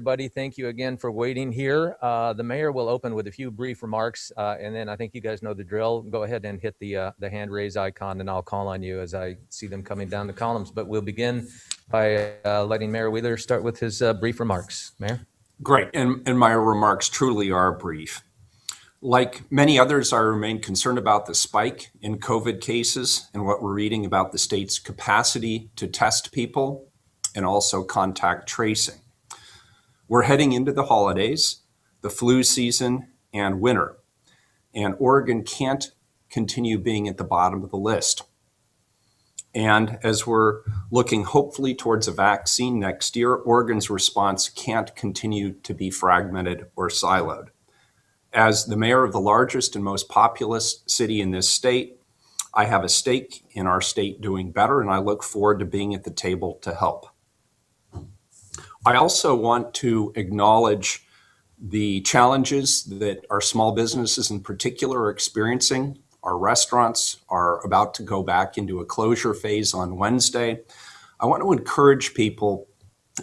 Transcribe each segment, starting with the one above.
everybody. Thank you again for waiting here. The mayor will open with a few brief remarks, and then I think you guys know the drill. Go ahead and hit the hand raise icon, and I'll call on you as I see them coming down the columns. But we'll begin by letting Mayor Wheeler start with his brief remarks. Mayor? Great, and my remarks truly are brief. Like many others, I remain concerned about the spike in COVID cases and what we're reading about the state's capacity to test people and also contact tracing. We're heading into the holidays, the flu season, and winter, and Oregon can't continue being at the bottom of the list. And as we're looking hopefully towards a vaccine next year, Oregon's response can't continue to be fragmented or siloed. As the mayor of the largest and most populous city in this state, I have a stake in our state doing better, and I look forward to being at the table to help. I also want to acknowledge the challenges that our small businesses in particular are experiencing. Our restaurants are about to go back into a closure phase on Wednesday. I want to encourage people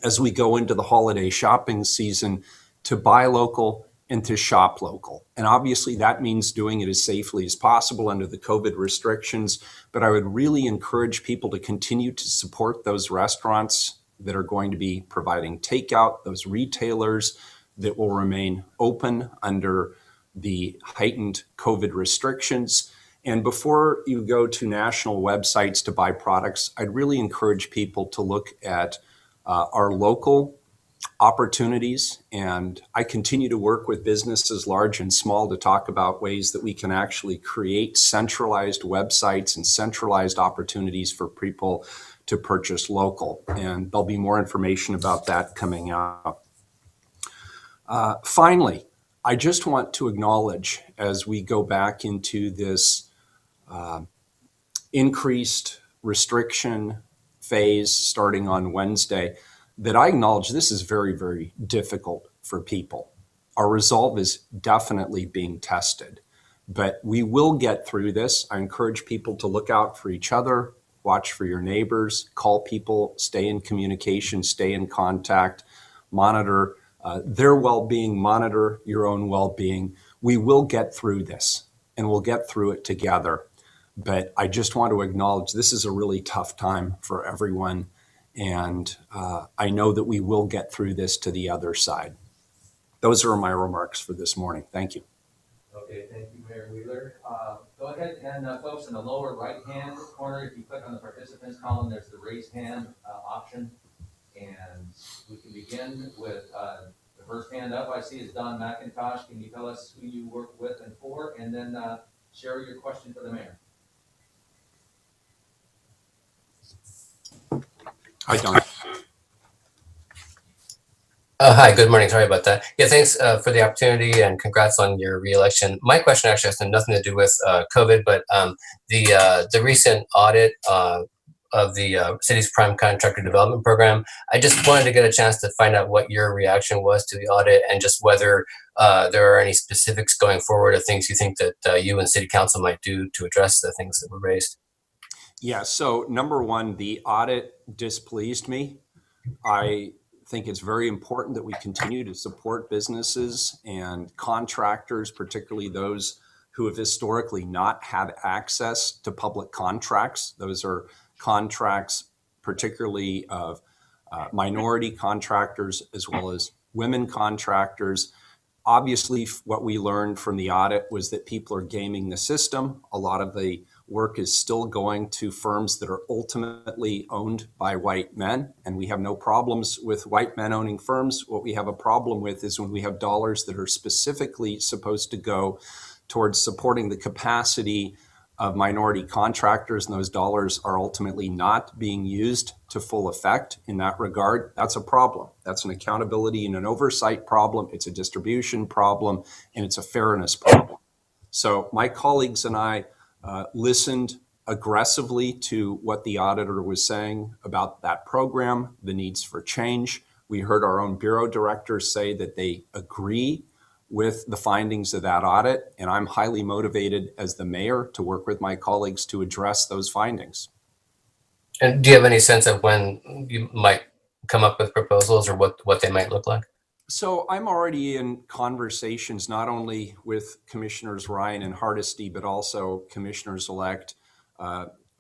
as we go into the holiday shopping season to buy local and to shop local. And obviously that means doing it as safely as possible under the COVID restrictions, but I would really encourage people to continue to support those restaurants that are going to be providing takeout, those retailers that will remain open under the heightened COVID restrictions. And before you go to national websites to buy products, I'd really encourage people to look at our local opportunities. And I continue to work with businesses large and small to talk about ways that we can actually create centralized websites and centralized opportunities for people to purchase local. And there'll be more information about that coming out. Finally, I just want to acknowledge as we go back into this increased restriction phase starting on Wednesday, that I acknowledge this is very, very difficult for people. Our resolve is definitely being tested, but we will get through this. I encourage people to look out for each other, watch for your neighbors, call people, stay in communication, stay in contact, monitor their well-being, monitor your own well-being. We will get through this and we'll get through it together. But I just want to acknowledge this is a really tough time for everyone. And I know that we will get through this to the other side. Those are my remarks for this morning. Thank you. Okay, thank you, Mayor Wheeler. Go ahead and folks, in the lower right-hand corner, if you click on the participants column, there's the raise hand option. And we can begin with the first hand up I see is Don McIntosh. Can you tell us who you work with and for? And then share your question for the mayor. Hi, Don. Hi, good morning. Sorry about that. Yeah, thanks for the opportunity and congrats on your reelection. My question actually has nothing to do with COVID, but the recent audit of the city's prime contractor development program. I just wanted to get a chance to find out what your reaction was to the audit and just whether there are any specifics going forward or things you think that you and city council might do to address the things that were raised. Yeah, so number one, the audit displeased me. I think it's very important that we continue to support businesses and contractors, particularly those who have historically not had access to public contracts. Those are contracts, particularly of minority contractors as well as women contractors. Obviously, what we learned from the audit was that people are gaming the system. A lot of the work is still going to firms that are ultimately owned by white men, and we have no problems with white men owning firms. What we have a problem with is when we have dollars that are specifically supposed to go towards supporting the capacity of minority contractors, and those dollars are ultimately not being used to full effect in that regard. That's a problem. That's an accountability and an oversight problem. It's a distribution problem, and it's a fairness problem. So my colleagues and I listened aggressively to what the auditor was saying about that program, the needs for change. We heard our own bureau directors say that they agree with the findings of that audit, and I'm highly motivated as the mayor to work with my colleagues to address those findings. And do you have any sense of when you might come up with proposals or what they might look like? So I'm already in conversations not only with Commissioners Ryan and Hardesty, but also Commissioners-elect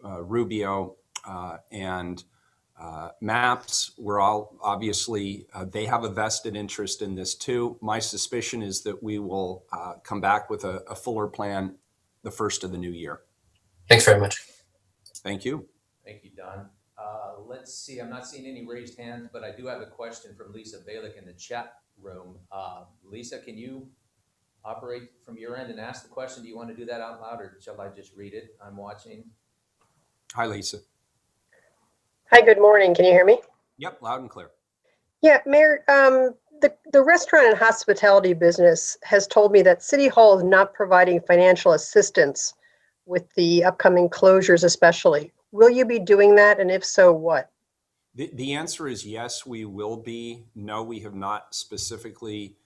Rubio and MAPS. We're all obviously, they have a vested interest in this too. My suspicion is that we will come back with a fuller plan the first of the new year. Thanks very much. Thank you. Thank you, Don. Let's see, I'm not seeing any raised hands, but I do have a question from Lisa Balick in the chat room. Lisa, can you operate from your end and ask the question? Do you want to do that out loud, or shall I just read it? I'm watching. Hi, Lisa. Hi, good morning. Can you hear me? Yep, loud and clear. Yeah, Mayor, the restaurant and hospitality business has told me that City Hall is not providing financial assistance with the upcoming closures especially. Will you be doing that? And if so, what? The answer is yes, we will be. No, we have not specifically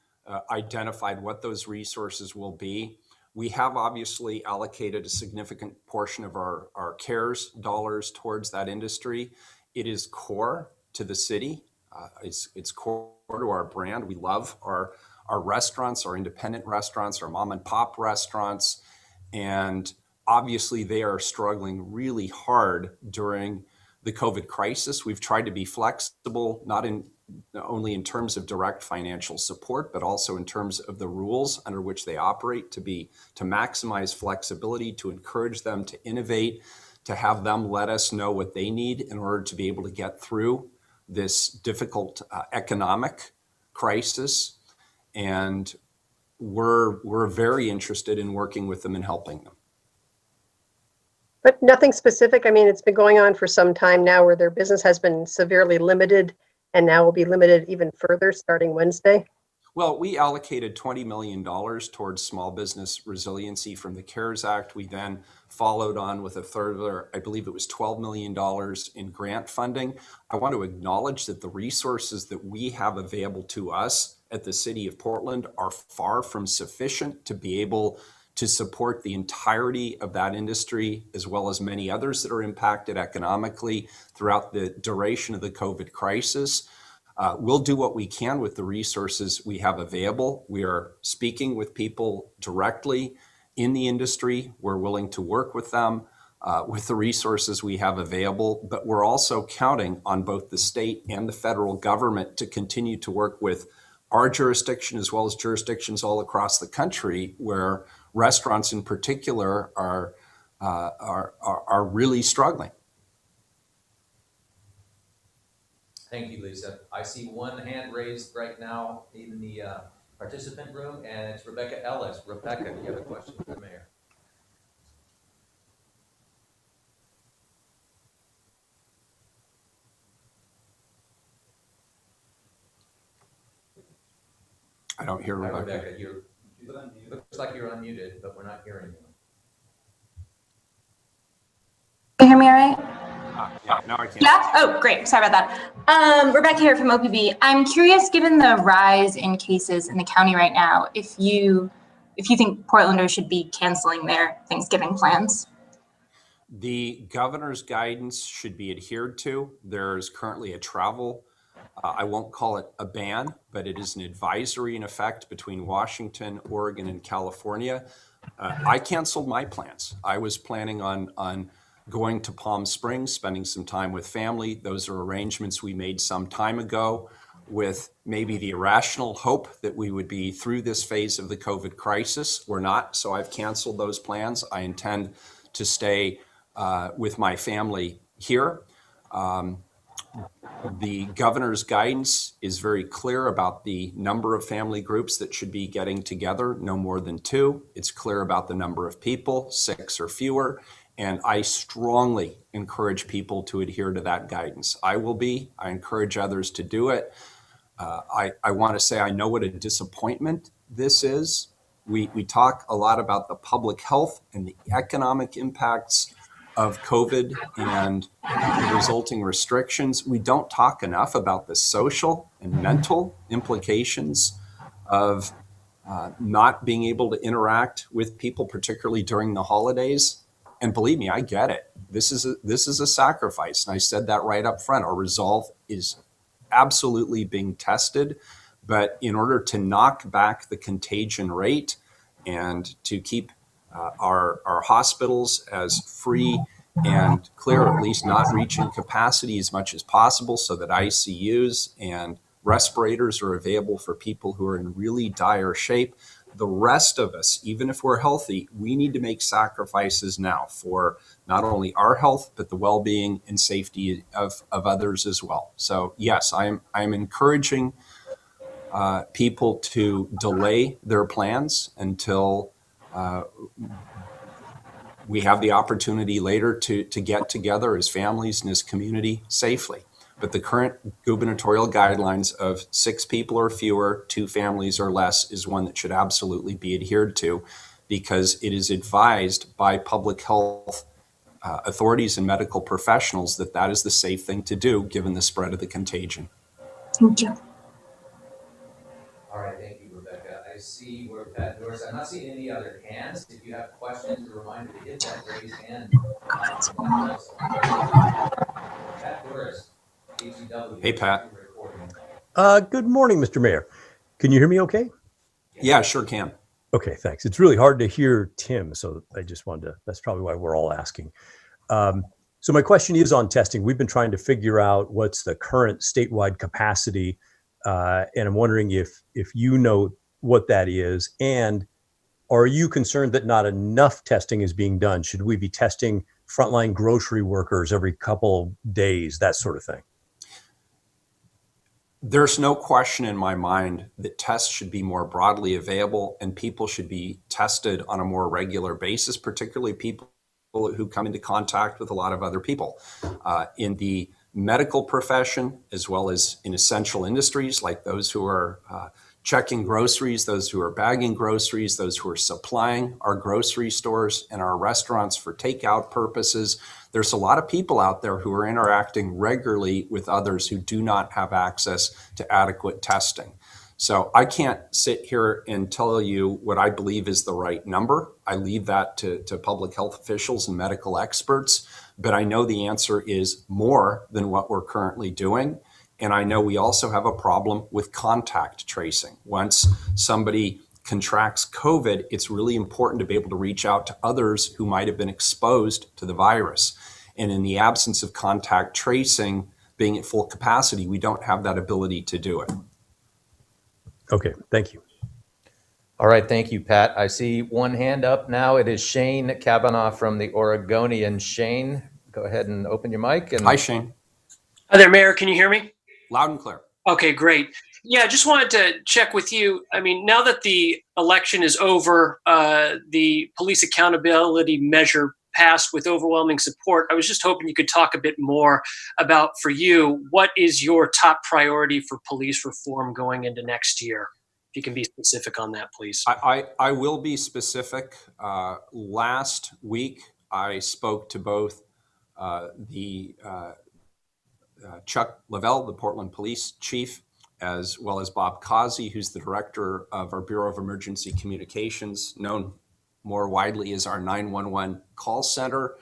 identified what those resources will be. We have obviously allocated a significant portion of our CARES dollars towards that industry. It is core to the city. It's core to our brand. We love our restaurants, our independent restaurants, our mom and pop restaurants. And obviously they are struggling really hard during the COVID crisis. We've tried to be flexible, not only in terms of direct financial support, but also in terms of the rules under which they operate to maximize flexibility, to encourage them to innovate, to have them let us know what they need in order to be able to get through this difficult economic crisis. And we're very interested in working with them and helping them. But nothing specific. I mean, it's been going on for some time now where their business has been severely limited and now will be limited even further starting Wednesday. Well, we allocated $20 million towards small business resiliency from the CARES Act. We then followed on with a further, I believe it was $12 million in grant funding. I want to acknowledge that the resources that we have available to us at the City of Portland are far from sufficient to be able to support the entirety of that industry, as well as many others that are impacted economically throughout the duration of the COVID crisis. We'll do what we can with the resources we have available. We are speaking with people directly in the industry. We're willing to work with them with the resources we have available, but we're also counting on both the state and the federal government to continue to work with our jurisdiction as well as jurisdictions all across the country where restaurants in particular are really struggling. Thank you, Lisa. I see one hand raised right now in the participant room, and it's Rebecca Ellis. Rebecca, do you have a question for the mayor? I don't hear Hi, Rebecca. Rebecca, looks like you're unmuted, but we're not hearing you. Can you hear me all right? Yeah, now I can. Yeah? Oh, great. Sorry about that. Rebecca here from OPB. I'm curious, given the rise in cases in the county right now, if you think Portlanders should be canceling their Thanksgiving plans. The governor's guidance should be adhered to. There's currently a travel, I won't call it a ban, but it is an advisory in effect between Washington, Oregon, and California. I canceled my plans. I was planning on going to Palm Springs, spending some time with family. Those are arrangements we made some time ago with maybe the irrational hope that we would be through this phase of the COVID crisis. We're not, so I've canceled those plans. I intend to stay with my family here. The governor's guidance is very clear about the number of family groups that should be getting together, no more than 2. It's clear about the number of people, 6 or fewer. And I strongly encourage people to adhere to that guidance. I encourage others to do it. I want to say I know what a disappointment this is. We talk a lot about the public health and the economic impacts of COVID and the resulting restrictions. We don't talk enough about the social and mental implications of not being able to interact with people, particularly during the holidays. And believe me, I get it. This is a sacrifice. And I said that right up front. Our resolve is absolutely being tested. But in order to knock back the contagion rate and to keep our hospitals as free and clear, or at least not reaching capacity as much as possible, so that ICUs and respirators are available for people who are in really dire shape. The rest of us, even if we're healthy, we need to make sacrifices now for not only our health, but the well-being and safety of others as well. So yes, I'm encouraging people to delay their plans until we have the opportunity later to get together as families and as community safely. But the current gubernatorial guidelines of 6 people or fewer, 2 families or less is one that should absolutely be adhered to, because it is advised by public health authorities and medical professionals that that is the safe thing to do given the spread of the contagion. Thank you. All right, thank you, Rebecca. I see we're at Doris. I'm not seeing any other hands. If you have questions, a reminder to hit that raise hand. Pat Doris, HEW. Hey, Pat. Good morning, Mr. Mayor. Can you hear me okay? Yeah, sure can. Okay, thanks. It's really hard to hear Tim, so I just wanted to, that's probably why we're all asking. So my question is on testing. We've been trying to figure out what's the current statewide capacity, and I'm wondering if you know what that is, and are you concerned that not enough testing is being done? Should we be testing frontline grocery workers every couple days, that sort of thing? There's no question in my mind that tests should be more broadly available and people should be tested on a more regular basis, particularly people who come into contact with a lot of other people. In the medical profession, as well as in essential industries like those who are checking groceries, those who are bagging groceries, those who are supplying our grocery stores and our restaurants for takeout purposes. There's a lot of people out there who are interacting regularly with others who do not have access to adequate testing. So I can't sit here and tell you what I believe is the right number. I leave that to public health officials and medical experts, but I know the answer is more than what we're currently doing. And I know we also have a problem with contact tracing. Once somebody contracts COVID, it's really important to be able to reach out to others who might have been exposed to the virus. And in the absence of contact tracing being at full capacity, we don't have that ability to do it. Okay, thank you. All right, thank you, Pat. I see one hand up now. It is Shane Kavanaugh from the Oregonian. Shane, go ahead and open your mic. And Hi, Shane. Hi there, Mayor. Can you hear me? Loud and clear. Okay, great. Yeah, just wanted to check with you. I mean, now that the election is over, the police accountability measure passed with overwhelming support. I was just hoping you could talk a bit more about, for you, what is your top priority for police reform going into next year? If you can be specific on that, please. I will be specific. Last week, I spoke to both Chuck Lavelle, the Portland Police Chief, as well as Bob Causey, who's the director of our Bureau of Emergency Communications, known more widely as our 911 call center.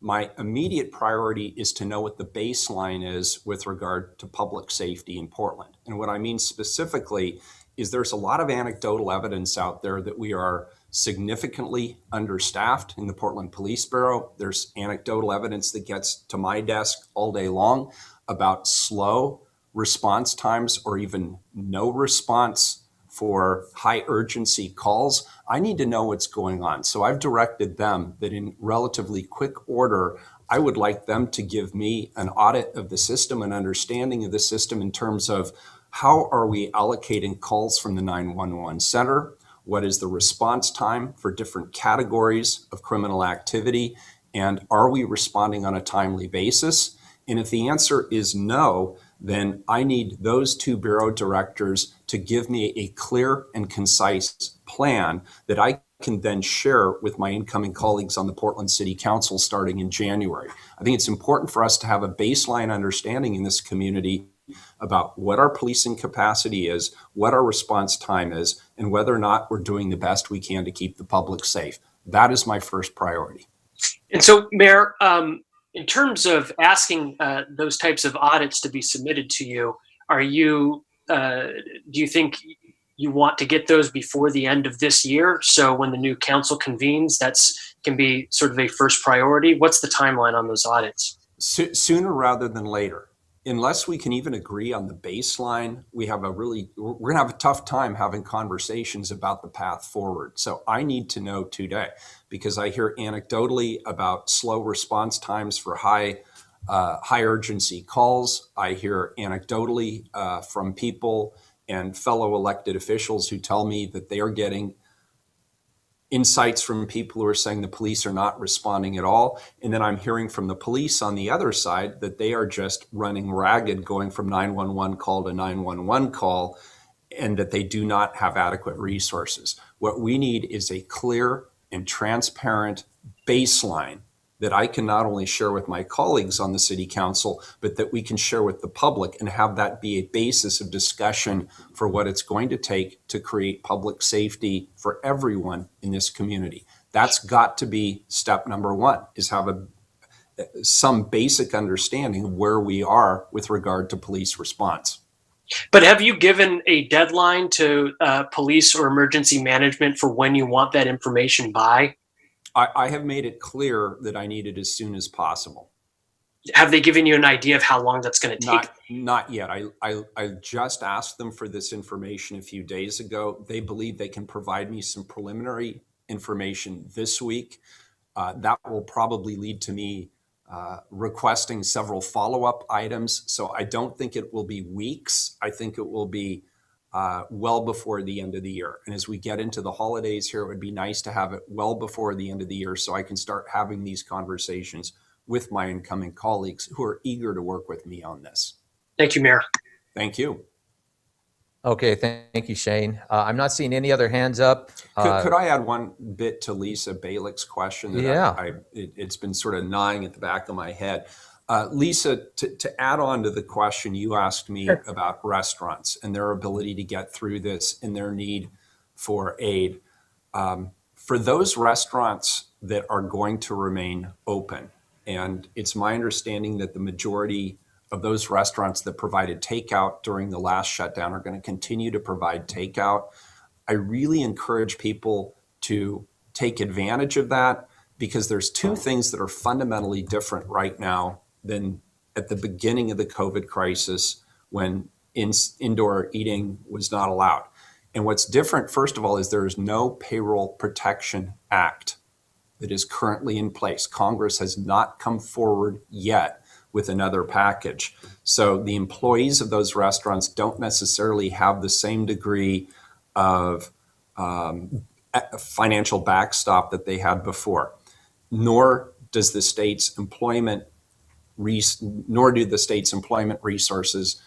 My immediate priority is to know what the baseline is with regard to public safety in Portland. And what I mean specifically is there's a lot of anecdotal evidence out there that we are significantly understaffed in the Portland Police Bureau. There's anecdotal evidence that gets to my desk all day long about slow response times or even no response for high urgency calls. I need to know what's going on. So I've directed them that in relatively quick order, I would like them to give me an audit of the system, an understanding of the system in terms of how are we allocating calls from the 911 center? What is the response time for different categories of criminal activity? And are we responding on a timely basis? And if the answer is no, then I need those 2 bureau directors to give me a clear and concise plan that I can then share with my incoming colleagues on the Portland City Council starting in January. I think it's important for us to have a baseline understanding in this community about what our policing capacity is, what our response time is, and whether or not we're doing the best we can to keep the public safe. That is my first priority. And so, Mayor, in terms of asking those types of audits to be submitted to you, are you do you think you want to get those before the end of this year? So when the new council convenes, can be sort of a first priority. What's the timeline on those audits? Sooner rather than later. Unless we can even agree on the baseline, we're going to have a tough time having conversations about the path forward. So I need to know today, because I hear anecdotally about slow response times for high urgency calls. I hear anecdotally from people and fellow elected officials who tell me that they are getting insights from people who are saying the police are not responding at all. And then I'm hearing from the police on the other side that they are just running ragged, going from 911 call to 911 call, and that they do not have adequate resources. What we need is a clear and transparent baseline that I can not only share with my colleagues on the city council, but that we can share with the public and have that be a basis of discussion for what it's going to take to create public safety for everyone in this community. That's got to be step number one, is have some basic understanding of where we are with regard to police response. But have you given a deadline to police or emergency management for when you want that information by? I have made it clear that I need it as soon as possible. Have they given you an idea of how long that's going to take? Not yet. I just asked them for this information a few days ago. They believe they can provide me some preliminary information this week. That will probably lead to me requesting several follow-up items. So I don't think it will be weeks. I think it will be well before the end of the year. And as we get into the holidays here, it would be nice to have it well before the end of the year so I can start having these conversations with my incoming colleagues who are eager to work with me on this. Thank you, Mayor. Thank you. Okay, thank you, Shane. I'm not seeing any other hands up. Could I add one bit to Lisa Balick's question? That Yeah. It's been sort of gnawing at the back of my head. Lisa, to add on to the question you asked me about restaurants and their ability to get through this and their need for aid. For those restaurants that are going to remain open, and it's my understanding that the majority of those restaurants that provided takeout during the last shutdown are going to continue to provide takeout. I really encourage people to take advantage of that, because there's two things that are fundamentally different right now than at the beginning of the COVID crisis when indoor eating was not allowed. And what's different, first of all, is there is no Payroll Protection Act that is currently in place. Congress has not come forward yet with another package. So the employees of those restaurants don't necessarily have the same degree of financial backstop that they had before, nor do the state's employment resources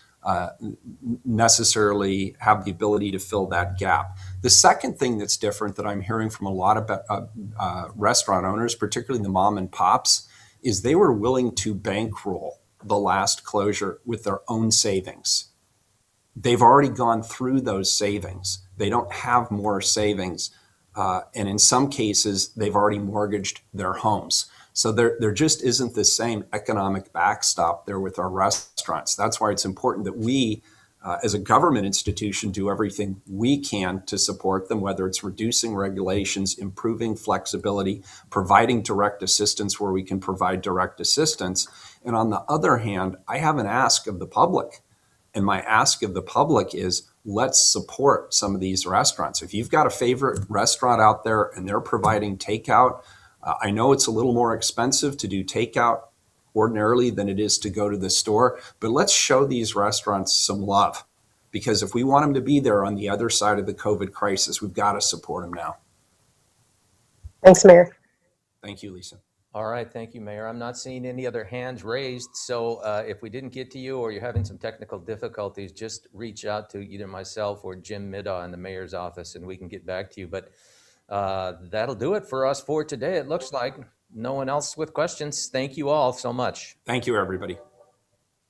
necessarily have the ability to fill that gap. The second thing that's different that I'm hearing from a lot of restaurant owners, particularly the mom and pops, is they were willing to bankroll the last closure with their own savings. They've already gone through those savings. They don't have more savings. And in some cases, they've already mortgaged their homes. So there just isn't the same economic backstop there with our restaurants. That's why it's important that we, as a government institution, do everything we can to support them, whether it's reducing regulations, improving flexibility, providing direct assistance where we can provide direct assistance. And on the other hand, I have an ask of the public. And my ask of the public is, let's support some of these restaurants. If you've got a favorite restaurant out there and they're providing takeout, I know it's a little more expensive to do takeout ordinarily than it is to go to the store, but let's show these restaurants some love, because if we want them to be there on the other side of the COVID crisis, we've got to support them now. Thanks, Mayor. Thank you, Lisa. All right, thank you, Mayor. I'm not seeing any other hands raised. So if we didn't get to you or you're having some technical difficulties, just reach out to either myself or Jim Middaugh in the mayor's office and we can get back to you. But that'll do it for us for today. It looks like no one else with questions. Thank you all so much. Thank you, everybody.